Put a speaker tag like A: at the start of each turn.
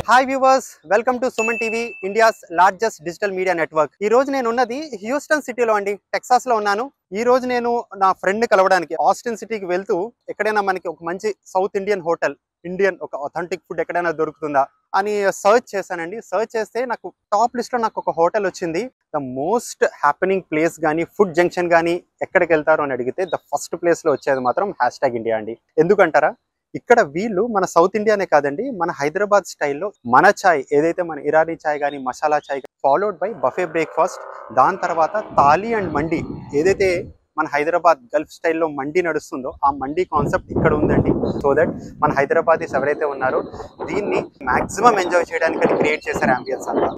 A: Hi viewers, welcome to Suman TV, India's largest digital media network. ఈ రోజు నేను ఉన్నది హ్యూస్టన్ సిటీలో అండి, టెక్సాస్ లో ఉన్నాను. ఈ రోజు నేను నా ఫ్రెండ్ కలవడానికి ఆస్టిన్ సిటీకి వెళ్తూ ఎక్కడైనా మనకి ఒక మంచి సౌత్ ఇండియన్ హోటల్, ఇండియన్ ఒక అథెంటిక్ ఫుడ్ ఎక్కడైనా దొరుకుతుందా అని సర్చ్ చేశానండి. సర్చ్ చేస్తే నాకు టాప్ లిస్ట్ లో నాకు ఒక హోటల్ వచ్చింది. ద మోస్ట్ హ్యాపెనింగ్ ప్లేస్ కానీ ఫుడ్ జంక్షన్ కానీ ఎక్కడికి వెళ్తారు అని అడిగితే ద ఫస్ట్ ప్లేస్ లో వచ్చేది మాత్రం #ఇండియా అండి. ఎందుకంటారా, ఇక్కడ వీళ్ళు మన సౌత్ ఇండియానే కాదండి, మన హైదరాబాద్ స్టైల్లో మన చాయ్ ఏదైతే మన ఇరానీ చాయ్ కానీ మసాలా చాయ్ ఫాలోడ్ బై బఫే బ్రేక్ఫాస్ట్, దాని తర్వాత థాలీ అండ్ మండి, ఏదైతే మన హైదరాబాద్ గల్ఫ్ స్టైల్లో మండి నడుస్తుందో ఆ మండి కాన్సెప్ట్ ఇక్కడ ఉందండి. సో దట్ మన హైదరాబాదీస్ ఎవరైతే ఉన్నారో దీన్ని మాక్సిమం ఎంజాయ్ చేయడానికి క్రియేట్ చేశారు అంబియన్స్ అంతా.